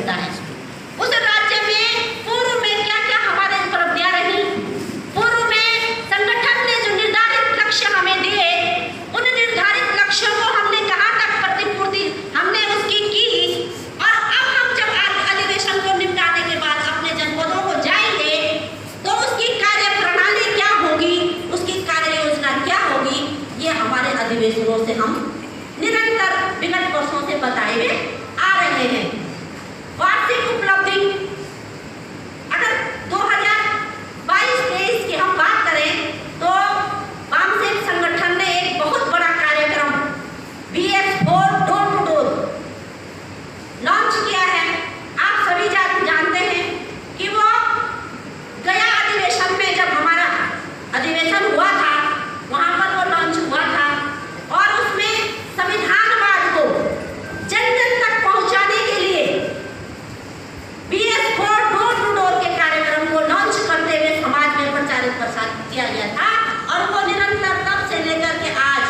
होता है। उस राज्य में पूर्व में क्या क्या हमारे उपलब्धियां रही, पूर्व में संगठन ने जो निर्धारित लक्ष्य हमें दिए, उन निर्धारित लक्ष्यों को हमने कहाँ तक प्रतिपूर्ति हमने उसकी की, और अब हम जब अधिवेशन को निपटाने के बाद अपने जनपदों को जाएंगे तो उसकी कार्य प्रणाली क्या होगी, उसकी कार्य योजना क्या होगी, ये हमारे अधिवेशनों से हम निरंतर विगत वर्षों से बताए हुए आ रहे हैं। वार्षिक उपलब्धि, अगर 2022-23 की हम बात करें तो वामसेप संगठन ने एक बहुत बड़ा कार्यक्रम BS4 door to door launch किया है। आप सभी जानते हैं कि वो गया अधिवेशन में जब हमारा अधिवेशन हुआ था, वहां पर वो लॉन्च हुआ था, और उसमें संविधानवाद को जन जन तक पहुंचाने के लिए BS4 डोर टू डोर के कार्यक्रम को लॉन्च करते हुए समाज में प्रचारित प्रसार किया गया था, और वो निरंतर तब से लेकर के आज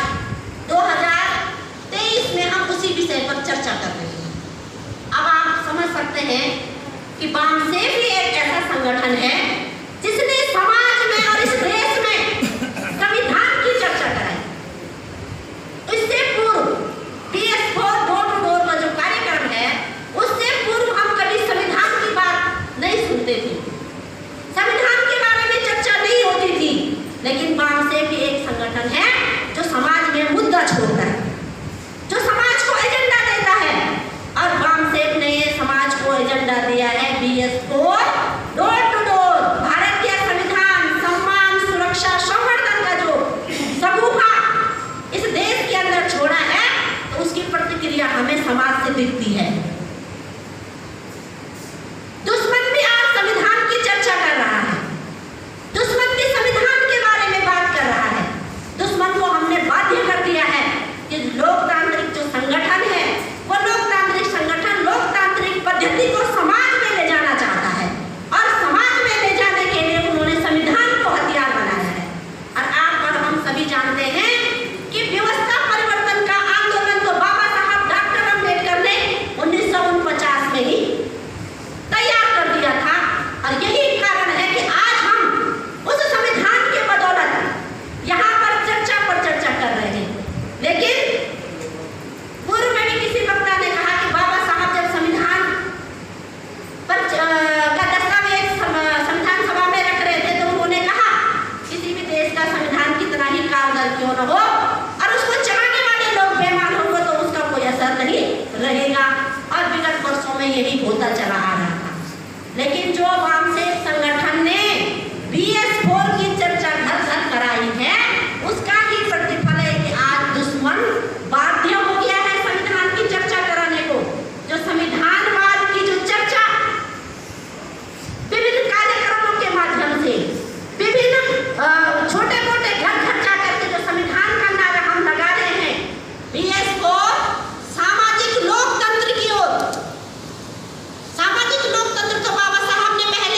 2023 में हम उसी विषय पर चर्चा कर रहे हैं। अब आप समझ सकते हैं कि वामसेप भी एक ऐसा संगठन है जिसने समाज में और इस देश में संविधान की चर्चा कराई। इससे पूर्व BS4 डोर टू डोर का जो कार्यक्रम है, उससे पूर्व हम कभी संविधान की बात नहीं सुनते थे, संविधान के बारे में चर्चा नहीं होती थी। लेकिन वामसेप भी एक संगठन है जो समाज में मुद्दा छोड़ता है, जो समाज को एजेंडा देता है, और वामसेप ने ये समाज को एजेंडा दिया है BS4 डोर टू डोर। भारतीय संविधान सम्मान, सुरक्षा, संवर्धन का जो समूहा इस देश के अंदर छोड़ा है, तो उसकी प्रतिक्रिया हमें समाज से दिखती है। दुश्मन भी आज संविधान की चर्चा कर रहा है, दुश्मन भी संविधान के बारे में बात कर रहा है। दुश्मन को हमने बाध्य कर दिया है कि लोकतांत्रिक जो संगठन है, वो लोकतांत्रिक संगठन लोकतांत्रिक पद्धति को समाज में ले जाना चाहता है, और समाज में ले जाने के लिए उन्होंने संविधान को हथियार बनाया है। और आप और हम सभी जानते हैं कि व्यवस्था परिवर्तन का आंदोलन तो बाबा साहब डॉक्टर अम्बेडकर ने 1949 में ही तैयार कर दिया था, और यही कारण है कि आज हम उस संविधान के बदौलत यहाँ पर चर्चा कर रहे हैं। लेकिन पूर्व में भी किसी वक्ता ने कहा कि बाबा साहब जब संविधान पर का दस्तावेज संविधान सभा में रख रहे थे, तो उन्होंने कहा किसी भी देश का संविधान कितना ही कारगर क्यों न हो, और उसको चलाने वाले लोग बेईमान होंगे तो उसका कोई असर नहीं रहेगा। और विगत वर्षों में यही होता चला आ रहा था। लेकिन जो वामसेप संगठन ने BS4 की चर्चा घर घर कराई है, उसका ही प्रतिफल है कि आज दुश्मन बाध्य हो गया है संविधान की चर्चा कराने को। जो संविधानवाद की जो चर्चा विभिन्न कार्यक्रमों के माध्यम से, विभिन्न छोटे मोटे घर घर जाकर के जो संविधान का नारा हम लगा रहे हैं, BS4 सामाजिक लोकतंत्र की ओर। सामाजिक लोकतंत्र तो बाबा साहब ने पहले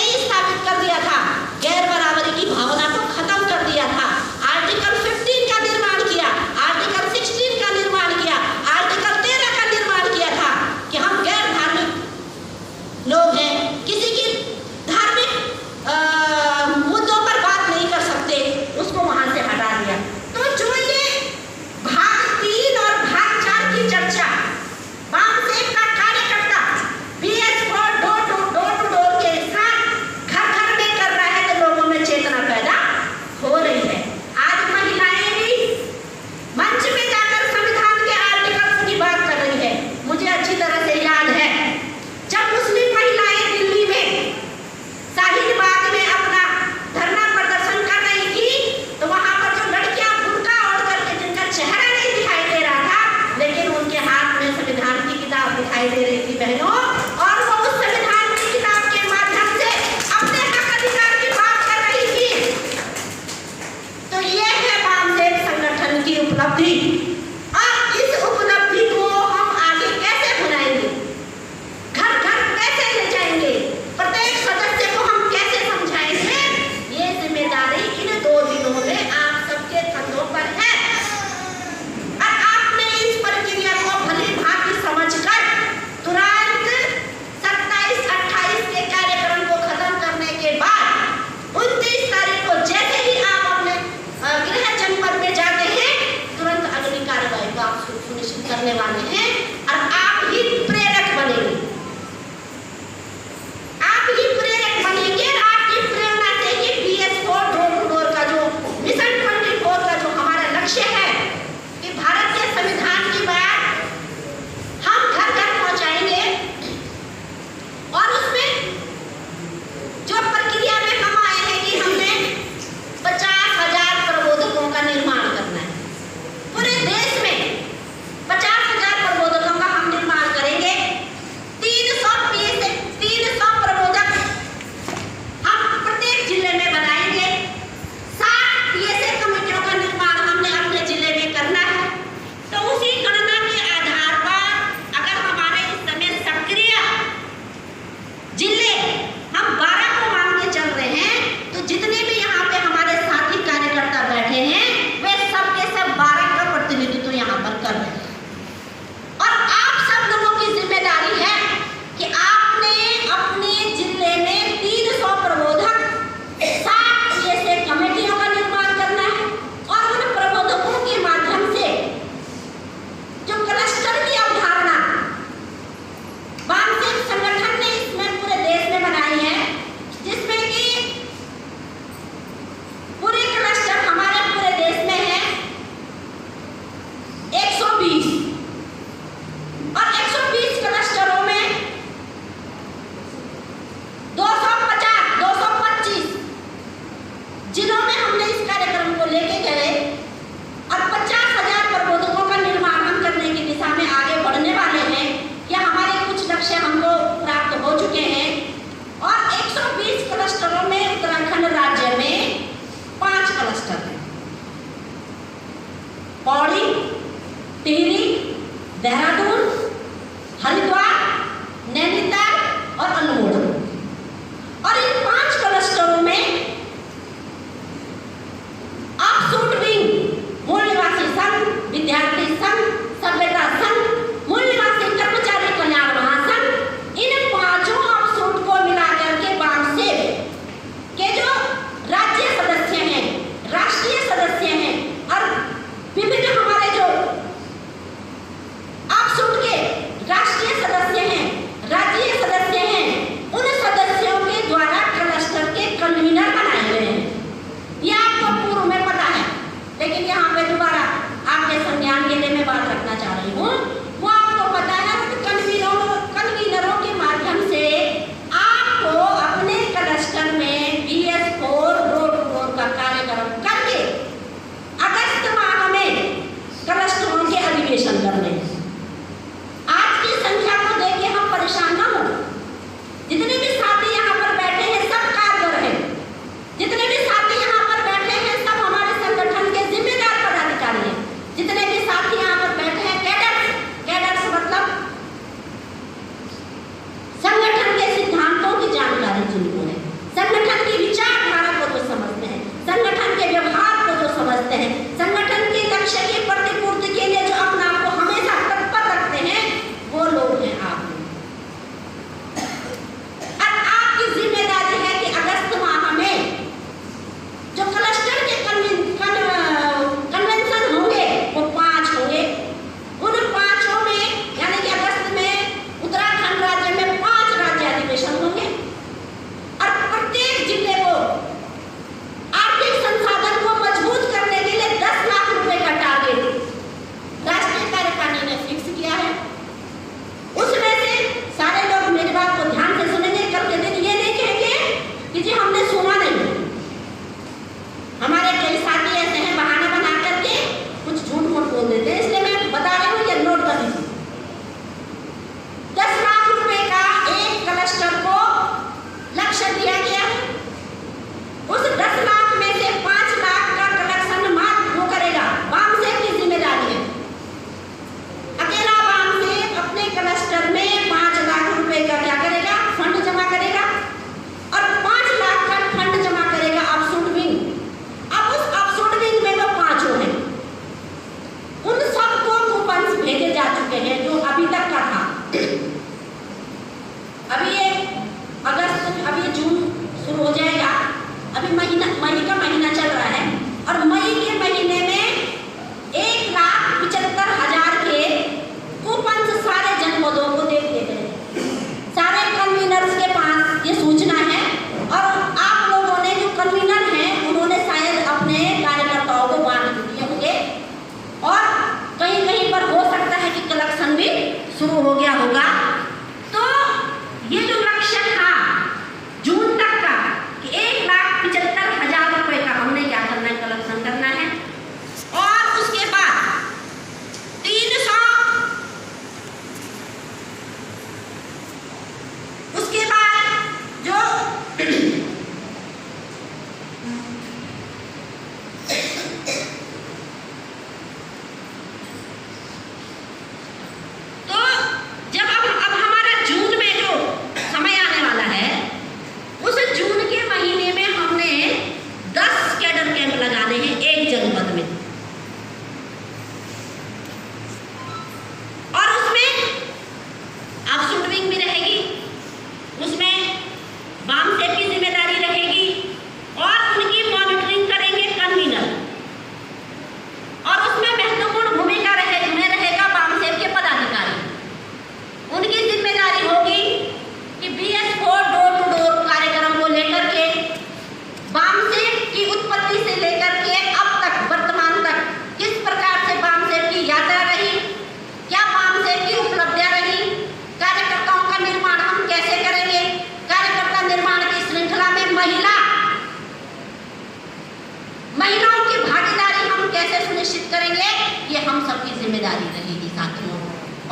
जिम्मेदारी रहेगी साथियों।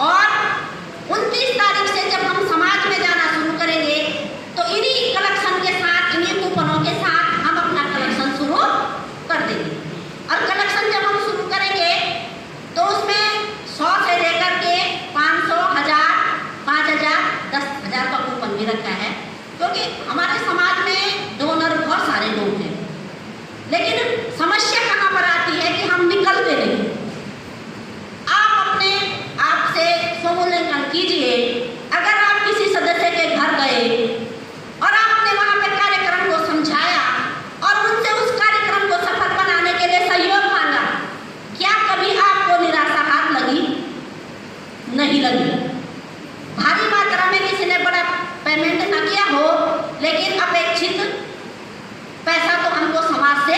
और 29 तारीख से जब हम समाज में जाना शुरू करेंगे तो इन्हीं कलेक्शन के साथ, इन्हीं कूपनों के साथ हम अपना कलेक्शन शुरू कर देंगे। और कलेक्शन जब हम शुरू करेंगे तो उसमें 100 से लेकर के 500, 1000, 5000, 10,000 का कूपन भी रखा है, क्योंकि हमारे समाज में डोनर बहुत सारे लोग हैं। लेकिन समस्या कहाँ पर आती है कि हम निकलते नहीं। आप अपने आप से स्वमूल्यांकन कीजिए। अगर आप किसी सदस्य के घर गए और आपने वहाँ पे कार्यक्रम को समझाया और उनसे उस कार्यक्रम को सफल बनाने के लिए सहयोग मांगा, क्या कभी आपको निराशा हाथ लगी? नहीं लगी। भारी मात्रा में किसी ने बड़ा पेमेंट न किया हो, लेकिन अपेक्षित पैसा तो हमको समाज से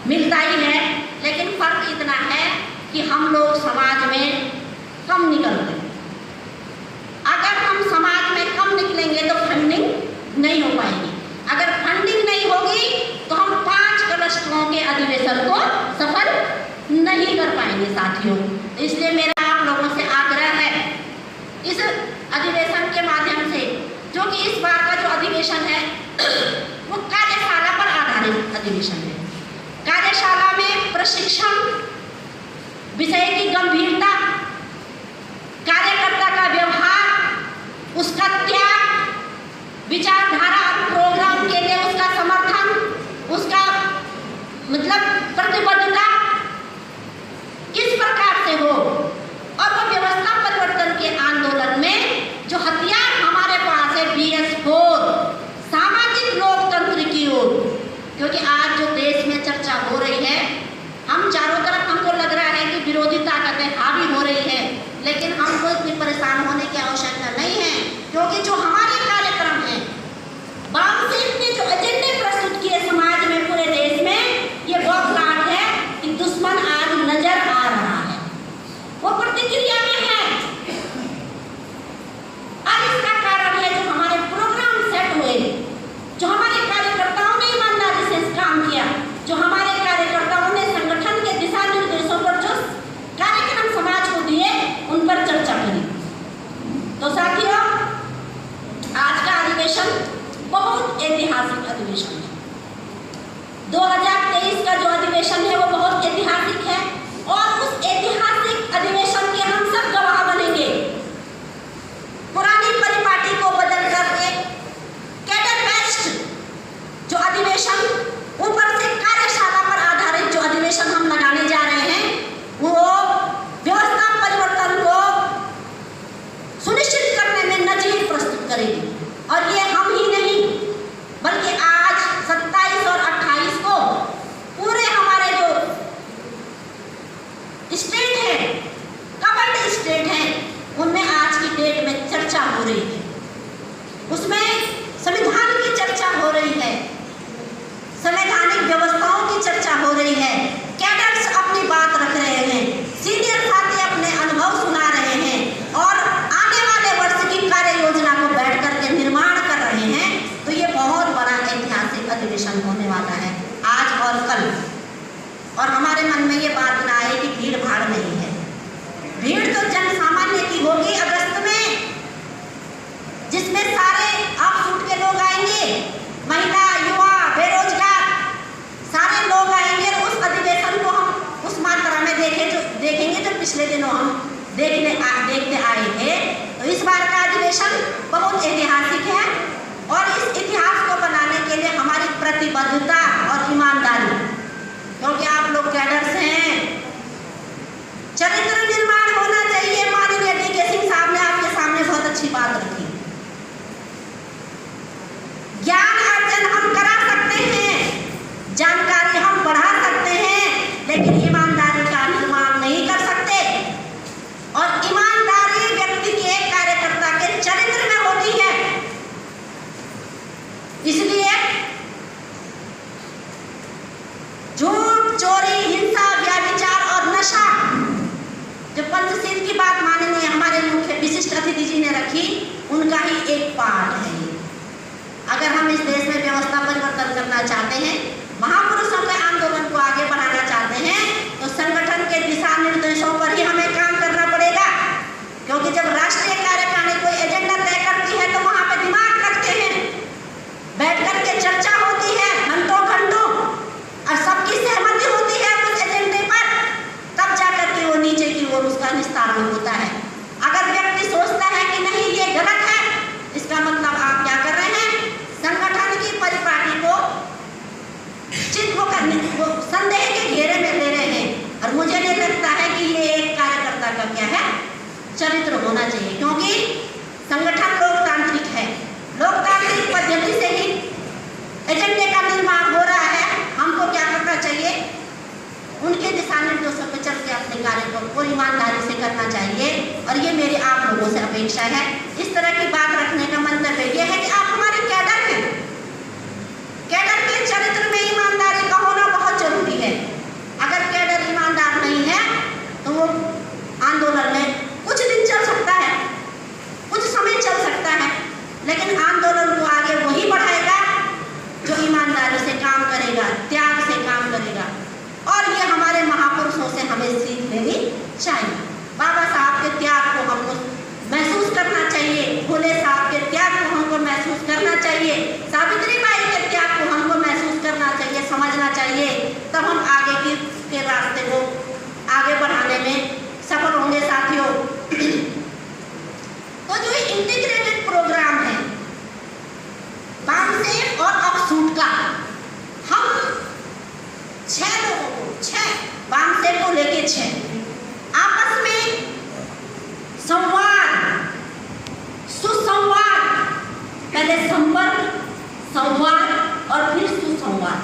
मिलता ही है। लेकिन फर्क इतना है कि हम लोग समाज में कम निकलते हैं। अगर हम समाज में कम निकलेंगे तो फंडिंग नहीं हो पाएगी। अगर फंडिंग नहीं होगी तो हम 5 क्लस्टरों के अधिवेशन को सफल नहीं कर पाएंगे साथियों। इसलिए मेरा आप लोगों से आग्रह है, इस अधिवेशन के माध्यम से, जो कि इस बार का जो अधिवेशन है वो कार्यशाला पर आधारित अधिवेशन है। कार्यशाला में प्रशिक्षण, विषय की गंभीरता, कार्यकर्ता का व्यवहार, उसका त्याग, विचारधारा और प्रोग्राम के लिए उसका समर्थन, उसका मतलब प्रतिबद्धता किस प्रकार से हो, और वो व्यवस्था परिवर्तन के आंदोलन में जो हथियार हमारे पास है BS4 सामाजिक लोकतंत्र की ओर, क्योंकि आज जो देश में चर्चा हो रही है, हम चारों तरफ हमको लग रहा है कि विरोधी ताकतें हावी हो रही है, लेकिन हमको इतनी परेशान होने की आवश्यकता नहीं है, क्योंकि जो हमारे कार्यक्रम हैं, बामसेन ने जो एजेंडे प्रस्तुत किए समाज में, पूरे देश में, ये बहुत लाभ है कि दुश्मन आज नजर आ रहा है, वो प्रतिक्रिया में है। और इसका कारण है जो हमारे प्रोग्राम सेट हुए, जो हमारे कार्यकर्ताओं ने ईमानदारी से काम किया, जो हमारे कार्यकर्ताओं ने संगठन के दिशा निर्देशों पर जो कार्यक्रम समाज को दिए, उन पर चर्चा करी। तो साथियों, आज का अधिवेशन बहुत ऐतिहासिक अधिवेशन है। 2023 का जो अधिवेशन है वो बहुत ऐतिहासिक है, और उस ऐतिहासिक अधिवेशन के हम सब गवाह बनेंगे। पुरानी परिपाटी को बदल करके कैडर बेस्ड जो अधिवेशन, ऊपर से कार्यशाला पर आधारित जो अधिवेशन हम लगाने जा रहे हैं, वो व्यवस्था परिवर्तन को सुनिश्चित करने में नजीर प्रस्तुत करेगी। और ये हम ही नहीं, बल्कि आज 27 और 28 को पूरे हमारे जो स्टेट है, कवर्ड स्टेट है, उनमें आज की डेट में चर्चा हो रही है। उसमें संविधान की चर्चा हो रही है, संवैधानिक व्यवस्थाओं की चर्चा हो रही है, कैडर्स अपनी बात रख रहे हैं, सीनियर साथी अपने अनुभव सुना रहे हैं, और आने वाले वर्ष की कार्य योजना को बैठ करके निर्माण कर रहे हैं। तो ये बहुत बड़ा ऐतिहासिक अधिवेशन होने वाला है आज और कल। और हमारे मन में ये बात ना आए कि भीड़ भाड़ नहीं है। भीड़ तो जन सामान्य की होगी अगस्त में, जिसमें सारे ऑफशूट के लोग आएंगे, महिला, युवा, बेरोजगार, सारे लोग आएंगे। और उस अधिवेशन को हम उस मात्रा में देखेंगे जो पिछले दिनों हम देखते आए थे। तो इस बार का अधिवेशन बहुत ऐतिहासिक है, और इस इतिहास को बनाने के लिए हमारी प्रतिबद्धता और ईमानदारी, क्योंकि आप लोग कैडर्स हैं, चरित्र निर्माण होना चाहिए। माननीय DK सिंह साहब ने आपके सामने बहुत अच्छी बात रखी। ज्ञान अर्जन हम करा सकते हैं, जानकारी हम बढ़ा सकते हैं, लेकिन ईमानदारी का निर्माण नहीं कर सकते। और ईमानदारी व्यक्ति के, कार्यकर्ता के चरित्र में होती है। इसलिए झूठ, चोरी, हिंसा, व्यभिचार और नशा, जो पंचशील की बात माननीय हमारे मुख्य विशिष्ट अतिथि जी ने रखी, उनका ही एक पार्ट है ये। अगर हम इस देश में व्यवस्था परिवर्तन करना चाहते हैं, महापुरुषों के आंदोलन को आगे बढ़ाना चाहते हैं, तो संगठन के दिशा निर्देशों पर ही हमें काम चाहिए। बाबा साहब के त्याग को हमको महसूस करना चाहिए, भोले साहब के त्याग को हमको महसूस करना चाहिए, सावित्री बाई के त्याग को हमको महसूस करना चाहिए, समझना चाहिए, तब हम आगे के रास्ते को आगे बढ़ाने में सफल होंगे साथियों। तो जो इंटीग्रेटेड प्रोग्राम है बामसेन और अकसूट का, हम 6 लोगों को, 6 बामसेन को लेके 6 आपस में संवाद, सुसंवाद, पहले संपर्क, संवाद और फिर सुसंवाद।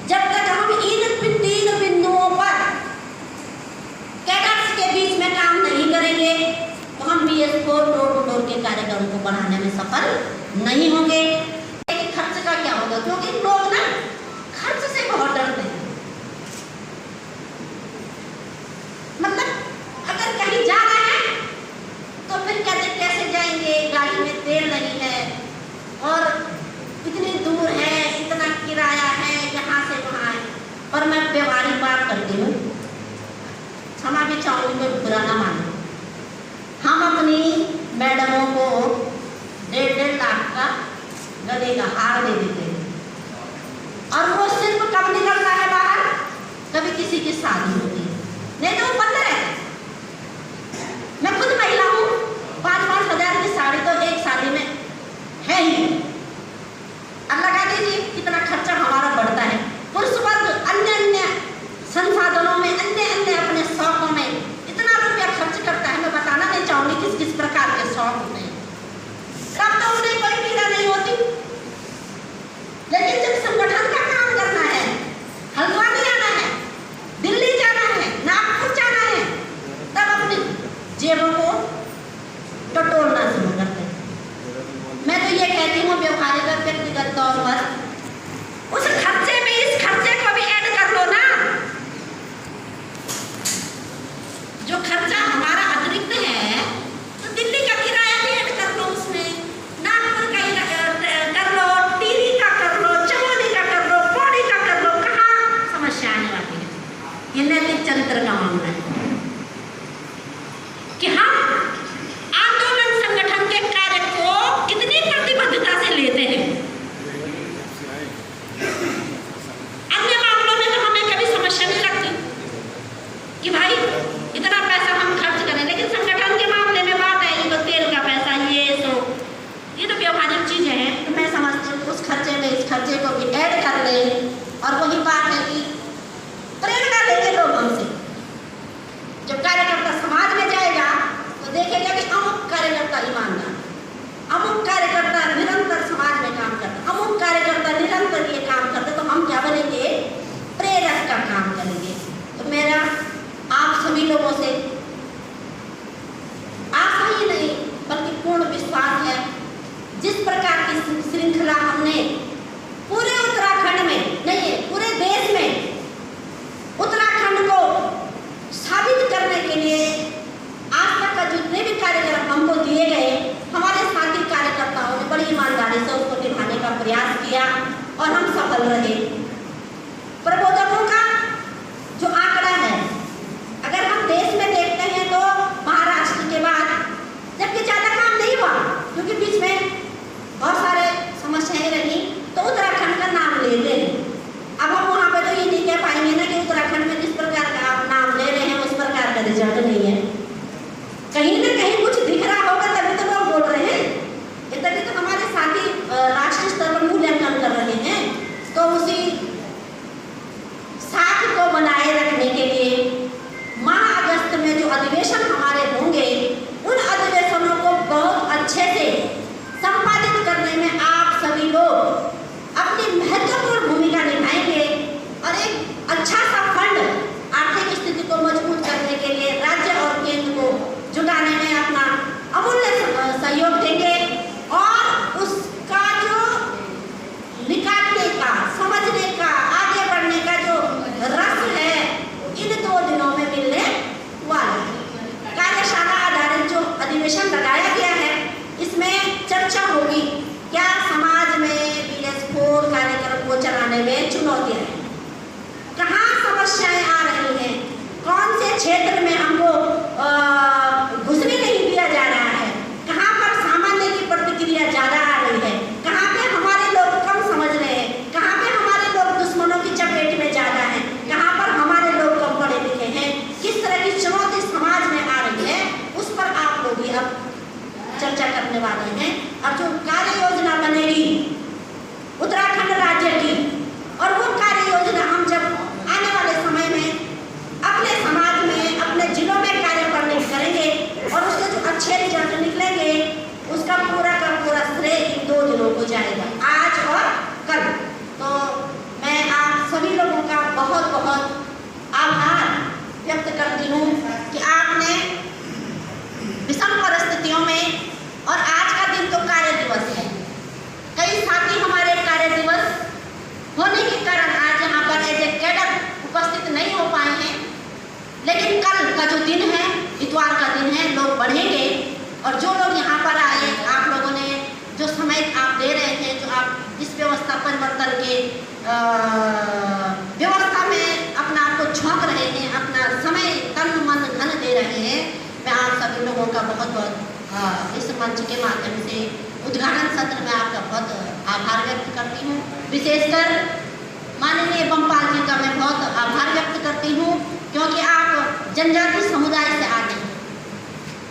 जब तक हम इन 3 बिंदुओं पर कैडर्स के बीच में काम नहीं करेंगे तो हम BS4 डोर टू डोर के कार्यक्रम को बढ़ाने में सफल नहीं होंगे। खर्च का क्या होगा, क्योंकि लोग ना खर्च से बहुत डरते हैं। मतलब अगर कहीं जाना है तो फिर कहते कैसे जाएंगे, गाड़ी में तेल नहीं है और इतनी दूर है, इतना किराया है, यहाँ से वहाँ है। और मैं व्यवहारिक बात करती हूँ, क्षमा भी चाहूँगी, कोई बुरा ना मानो। हम अपनी मैडमों को 1.5 लाख का गले का हार दे देते हैं और वो सिर्फ कब निकलता है बाहर, कभी किसी की शादी होती है, नहीं तो वो बंद रहता है। मैं खुद महिला हूँ, 5-5 हज़ार की साड़ी तो एक शादी में है ही। अब लगा दीजिए कितना खर्चा हमारा बढ़ता है। पुरुष वर्ग अन्य संसाधनों में, अन्य अपने शौकों में इतना रुपया खर्च करता है, मैं बताना नहीं चाहूँगी किस किस प्रकार के शौक होते हैं। तब तो उन्हें कोई पीड़ा नहीं होती, लेकिन जब संगठन का काम करना है, हल्द्वानी जाना है, दिल्ली जाना है, नागपुर जाना है, तब अपनी जेबों को टटोलना शुरू करते हैं। मैं तो ये कहती हूँ व्यवहारिक व्यक्तिगत तौर पर उस खर्चे में इस खर्चे को भी ऐड कर लो ना। जो खर्चा हमारा अतिरिक्त है तो दिल्ली का किराया भी ऐड कर लो, उसमें नागपुर का कर लो, टीवी का कर लो, चमोली का कर लो, पौड़ी का कर लो। कहाँ समस्या आने वाली है। ये नैतिक चरित्र का मामला है कि हम आंदोलन संगठन के कार्य को कितनी प्रतिबद्धता से लेते हैं। अन्य मामलों में तो हमें कभी समस्या नहीं लगती कि भाई इतना पैसा हम खर्च करें, लेकिन संगठन के मामले में बात आएगी तो तेल का पैसा, ये तो व्यवहारिक चीजें हैं। तो मैं समझती हूँ उस खर्चे में इस खर्चे को भी ऐड कर लें। और वही बात है कि प्रेरणा लेंगे लोग हमसे। जब कार्यकर्ता समाज में जाएगा तो देखेगा कि अमुक कार्यकर्ता ईमानदार, अमुक कार्यकर्ता निरंतर समाज में काम करता, अमुक कार्यकर्ता निरंतर ये काम करते, तो हम क्या बनेंगे, प्रेरक का काम करेंगे। तो मेरा आप सभी लोगों से आशा ही नहीं बल्कि पूर्ण विश्वास है, जिस प्रकार की श्रृंखला हमने पूरे उत्तराखंड में नहीं पूरे देश में उत्तराखंड को साबित करने के लिए आज तक का जितने भी कार्यक्रम हमको दिए गए, हमारे साथी कार्यकर्ताओं ने बड़ी ईमानदारी से उसको निभाने का प्रयास किया और हम सफल रहे। प्रबोधकों का जो आंकड़ा है, अगर हम देश में देखते हैं तो महाराष्ट्र के बाद जबकि ज़्यादा काम नहीं हुआ, क्योंकि बीच में बहुत सारे समस्याएं रही, तो उत्तराखंड का नाम लेते हैं। अब हम वहाँ पे तो ये नहीं कह पाएंगे ना कि उत्तराखंड में जिस प्रकार का आप नाम ले रहे हैं उस प्रकार का रिजल्ट नहीं है। कहीं ना कहीं कुछ दिख रहा होगा, तभी तो लोग बोल रहे हैं। तभी तो हमारे साथी राष्ट्रीय स्तर पर मूल्यांकन कर रहे हैं। तो उसी साख को बनाए रखने के लिए माह अगस्त में जो अधिवेशन हमारे होंगे, उन अधिवेशनों को बहुत अच्छे से संपादित करने में आप सभी लोग अपनी महत्वपूर्ण भूमिका निभाएंगे और एक अच्छा सा फंड आर्थिक स्थिति को मजबूत करने के लिए राज्य और केंद्र को जुटाने में अपना अमूल्य सहयोग देंगे। और उसका जो निकालने का, समझने का, आगे बढ़ने का जो रस है, इन 2 दिनों में मिलने वाला है। कार्यशाला आधारित जो अधिवेशन लगाया गया है, इसमें चर्चा होगी क्या समाज में BS4 कार्यक्रम को चलाने में चुनौतियां हैं, कहाँ समस्याएं आ रही हैं, कौन से क्षेत्र में हमको लेकिन कल का जो दिन है, इतवार का दिन है, लोग बढ़ेंगे। और जो लोग यहाँ पर आए, आप लोगों ने जो समय आप दे रहे थे, जो आप इस व्यवस्था परिवर्तन के व्यवस्था में अपना आप को झोंक रहे हैं, अपना समय तन मन धन दे रहे हैं, मैं आप सभी लोगों का बहुत बहुत इस मंच के माध्यम से उद्घाटन सत्र में आपका बहुत आभार व्यक्त करती हूँ। विशेषकर माननीय बमपाल जी का मैं बहुत आभार व्यक्त करती हूँ, क्योंकि आप जनजाति समुदाय से आते हैं।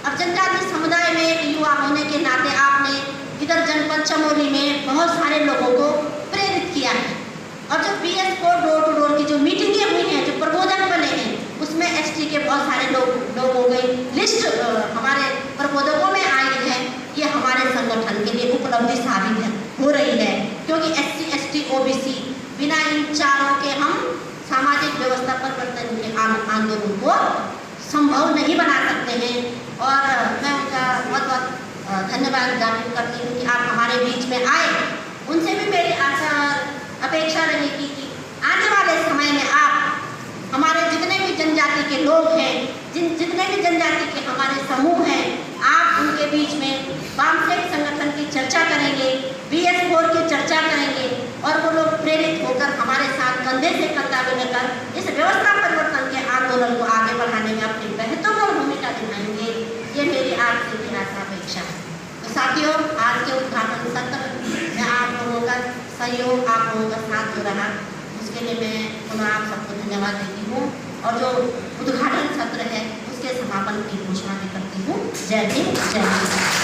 अब जनजाति समुदाय में एक युवा होने के नाते आपने इधर जनपद चमोली में बहुत सारे लोगों को प्रेरित किया है। और जो BS4 डोर टू डोर की जो मीटिंगें हुई हैं, जो प्रबोधक बने हैं, उसमें ST के बहुत सारे लोग हो गए। लिस्ट हमारे प्रबोधकों में आई है। ये हमारे संगठन के लिए उपलब्धि साबित हो रही है, क्योंकि SC ST OBC बिना इन चारों के हम सामाजिक व्यवस्था परिवर्तन के आंदोलन को संभव नहीं बना सकते हैं। और मैं उनका बहुत बहुत धन्यवाद ज्ञापित करती हूँ कि आप हमारे बीच में आए। उनसे भी मेरी अपेक्षा रहेगी कि आने वाले समय में आप हमारे जितने भी जनजाति के लोग हैं, जितने भी जनजाति के हमारे समूह हैं, आप उनके बीच में वामसेक संगठन की चर्चा करेंगे, BS4 की चर्चा करेंगे, और वो लोग प्रेरित होकर हमारे साथ कंधे से कंधा मिलाकर इस व्यवस्था परिवर्तन के आंदोलन को आगे बढ़ाने में अपनी महत्वपूर्ण भूमिका निभाएंगे। ये मेरी आपसे भी आशा अपेक्षा है। तो साथियों, आज के उद्घाटन सत्र में आप लोगों का सहयोग, आप लोगों का साथ जो रहा, उसके लिए मैं पुनः आप सबको धन्यवाद देती हूँ। और जो उद्घाटन सत्र है, उसके समापन की घोषणा भी करती हूँ। जय हिंद, जय हिंद।